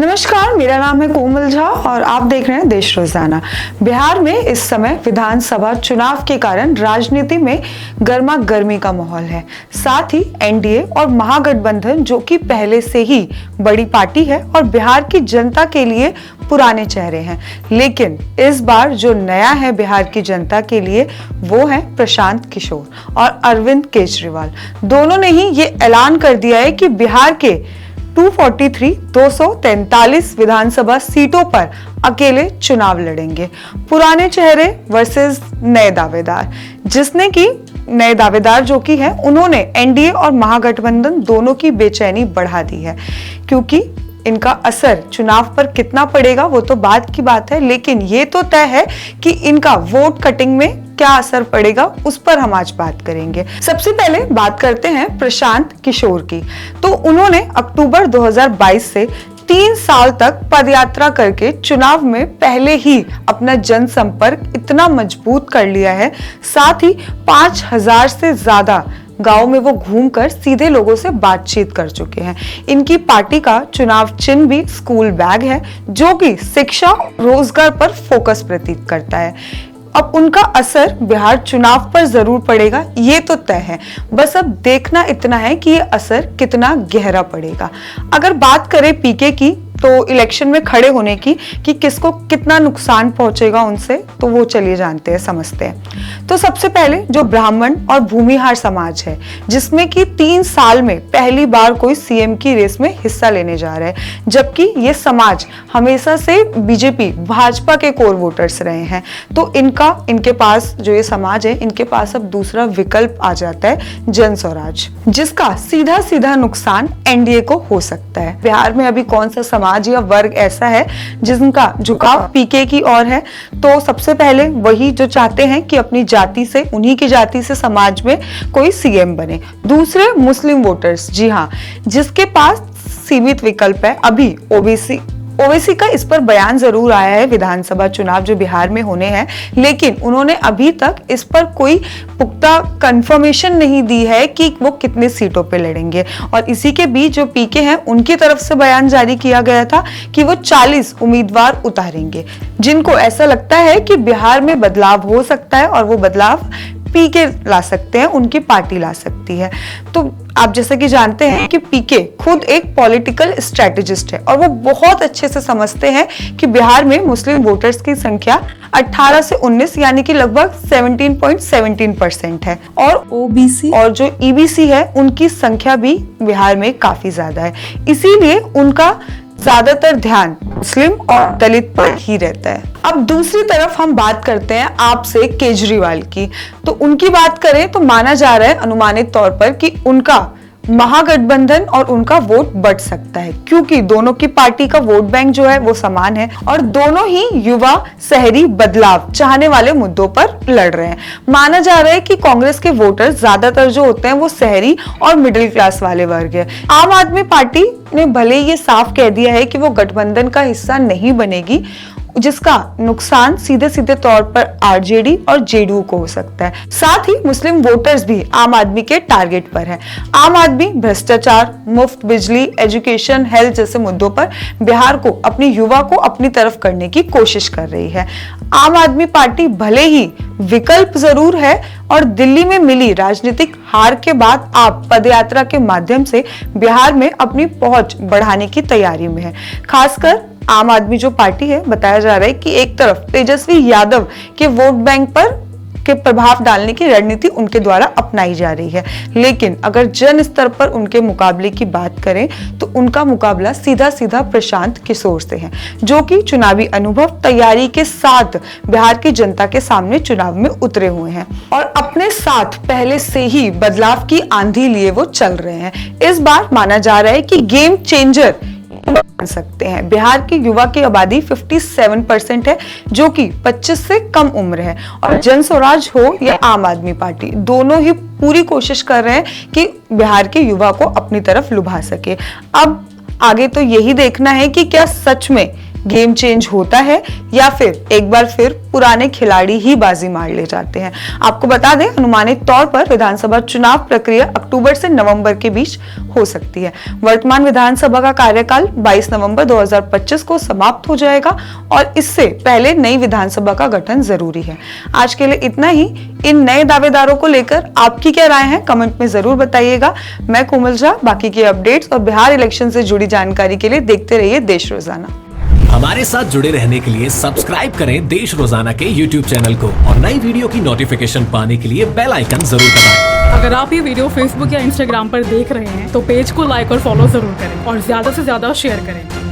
नमस्कार, मेरा नाम है कोमल झा और आप देख रहे हैं देश रोजाना। बिहार में इस समय विधानसभा चुनाव के कारण राजनीति में गर्मा गर्मी का माहौल है। साथ ही एनडीए और महागठबंधन, जो कि पहले से ही बड़ी पार्टी है और बिहार की जनता के लिए पुराने चेहरे हैं, लेकिन इस बार जो नया है बिहार की जनता के लिए वो है प्रशांत किशोर और अरविंद केजरीवाल। दोनों ने ही ये ऐलान कर दिया है कि बिहार के 243 विधानसभा सीटों पर अकेले चुनाव लड़ेंगे। पुराने चेहरे वर्सेस नए दावेदार, जिसने कि नए दावेदार जो कि है उन्होंने एनडीए और महागठबंधन दोनों की बेचैनी बढ़ा दी है, क्योंकि इनका असर चुनाव पर कितना पड़ेगा वो तो बाद की बात है, लेकिन ये तो तय है कि इनका वोट कटिंग में क्या असर पड़ेगा, उस पर हम आज बात करेंगे। सबसे पहले बात करते हैं प्रशांत किशोर की। तो उन्होंने अक्टूबर 2022 से 3 साल तक पदयात्रा करके चुनाव में पहले ही अपना जनसंपर्क इतना मजबूत कर लिया है। साथ ही 5000 से ज्यादा गांव में वो घूमकर सीधे लोगों से बातचीत कर चुके हैं। इनकी पार्टी का चुनाव चिन्ह भी स्कूल बैग है, जो कि शिक्षा रोजगार पर फोकस प्रतीत करता है। अब उनका असर बिहार चुनाव पर जरूर पड़ेगा, ये तो तय है। बस अब देखना इतना है कि ये असर कितना गहरा पड़ेगा। अगर बात करें पीके की, तो इलेक्शन में खड़े होने की कि किसको कितना नुकसान पहुंचेगा उनसे, तो वो चलिए जानते हैं, समझते हैं। तो सबसे पहले जो ब्राह्मण और भूमिहार समाज है, जिसमें कि 3 साल में पहली बार कोई सीएम की रेस में हिस्सा लेने जा रहा है, जबकि ये समाज हमेशा से बीजेपी भाजपा के कोर वोटर्स रहे हैं। तो इनके पास जो ये समाज है, इनके पास अब दूसरा विकल्प आ जाता है, जन स्वराज, जिसका सीधा सीधा नुकसान एनडीए को हो सकता है। बिहार में अभी कौन सा समाज या वर्ग ऐसा है जिनका झुकाव पीके की ओर है? तो सबसे पहले वही जो चाहते हैं कि अपनी जाति से, उन्हीं की जाति से समाज में कोई सीएम बने। दूसरे मुस्लिम वोटर्स, जी हाँ, जिसके पास सीमित विकल्प है। अभी ओवैसी का इस पर बयान जरूर आया है विधानसभा चुनाव जो बिहार में होने हैं, लेकिन उन्होंने अभी तक इस पर कोई पुख्ता कंफर्मेशन नहीं दी है कि वो कितने सीटों पे लड़ेंगे। और इसी के बीच जो पीके हैं, उनकी तरफ से बयान जारी किया गया था कि वो 40 उम्मीदवार उतारेंगे, जिनको ऐसा लगता है कि बिहार में बदलाव हो सकता है और वो बदलाव पीके ला सकते हैं, उनकी पार्टी ला सकती है। तो आप जैसे कि जानते हैं कि पीके खुद एक पॉलिटिकल स्ट्रेटेजिस्ट है और वो बहुत अच्छे से समझते हैं कि बिहार में मुस्लिम वोटर्स की संख्या 18 से 19 यानी कि लगभग 17.17% है, और ओबीसी और जो ईबीसी है उनकी संख्या भी बिहार में काफी ज्यादा है। इसीलिए उनका ज्यादातर ध्यान मुस्लिम और दलित पर ही रहता है। अब दूसरी तरफ हम बात करते हैं आपसे केजरीवाल की। तो उनकी बात करें तो माना जा रहा है अनुमानित तौर पर कि उनका महागठबंधन और उनका वोट बढ़ सकता है, क्योंकि दोनों की पार्टी का वोट बैंक जो है वो समान है और दोनों ही युवा शहरी बदलाव चाहने वाले मुद्दों पर लड़ रहे हैं। माना जा रहा है कि कांग्रेस के वोटर ज्यादातर जो होते हैं वो शहरी और मिडिल क्लास वाले वर्ग है। आम आदमी पार्टी ने भले ये साफ कह दिया है कि वो गठबंधन का हिस्सा नहीं बनेगी, जिसका नुकसान सीधे सीधे तौर पर आरजेडी और जेडीयू को हो सकता है। साथ ही मुस्लिम वोटर्स भी आम आदमी के टारगेट पर है। आम आदमी भ्रष्टाचार, मुफ्त बिजली, एजुकेशन, हेल्थ जैसे मुद्दों पर बिहार को, अपनी युवा को अपनी तरफ करने की कोशिश कर रही है। आम आदमी पार्टी भले ही विकल्प जरूर है और दिल्ली में मिली राजनीतिक हार के बाद आप पदयात्रा के माध्यम से बिहार में अपनी पहुंच बढ़ाने की तैयारी में है। खासकर आम आदमी जो पार्टी है, बताया जा रहा है कि एक तरफ तेजस्वी यादव के वोट बैंक पर के प्रभाव डालने की रणनीति उनके द्वारा अपनाई जा रही है, लेकिन अगर जन स्तर पर उनके मुकाबले की बात करें तो उनका मुकाबला सीधा सीधा प्रशांत किशोर से है, जो कि चुनावी अनुभव तैयारी के साथ बिहार की जनता के सामने चुनाव में उतरे हुए हैं और अपने साथ पहले से ही बदलाव की आंधी लिए वो चल रहे हैं। इस बार माना जा रहा है कि गेम चेंजर बन सकते हैं। बिहार की युवा की आबादी 57% है, जो कि 25 से कम उम्र है, और जन स्वराज हो या आम आदमी पार्टी, दोनों ही पूरी कोशिश कर रहे हैं कि बिहार के युवा को अपनी तरफ लुभा सके। अब आगे तो यही देखना है कि क्या सच में गेम चेंज होता है या फिर एक बार फिर पुराने खिलाड़ी ही बाजी मार ले जाते हैं। आपको बता दें, अनुमानित तौर पर विधानसभा चुनाव प्रक्रिया अक्टूबर से नवंबर के बीच हो सकती है। वर्तमान विधानसभा का कार्यकाल 22 नवंबर 2025 को समाप्त हो जाएगा और इससे पहले नई विधानसभा का गठन जरूरी है। आज के लिए इतना ही। इन नए दावेदारों को लेकर आपकी क्या राय है, कमेंट में जरूर बताइएगा। मैं कोमल झा, बाकी के अपडेट्स और बिहार इलेक्शन से जुड़ी जानकारी के लिए देखते रहिए देश रोजाना। हमारे साथ जुड़े रहने के लिए सब्सक्राइब करें देश रोजाना के YouTube चैनल को और नई वीडियो की नोटिफिकेशन पाने के लिए बेल आइकन जरूर दबाएं। अगर आप ये वीडियो Facebook या Instagram पर देख रहे हैं तो पेज को लाइक और फॉलो जरूर करें और ज्यादा से ज्यादा शेयर करें।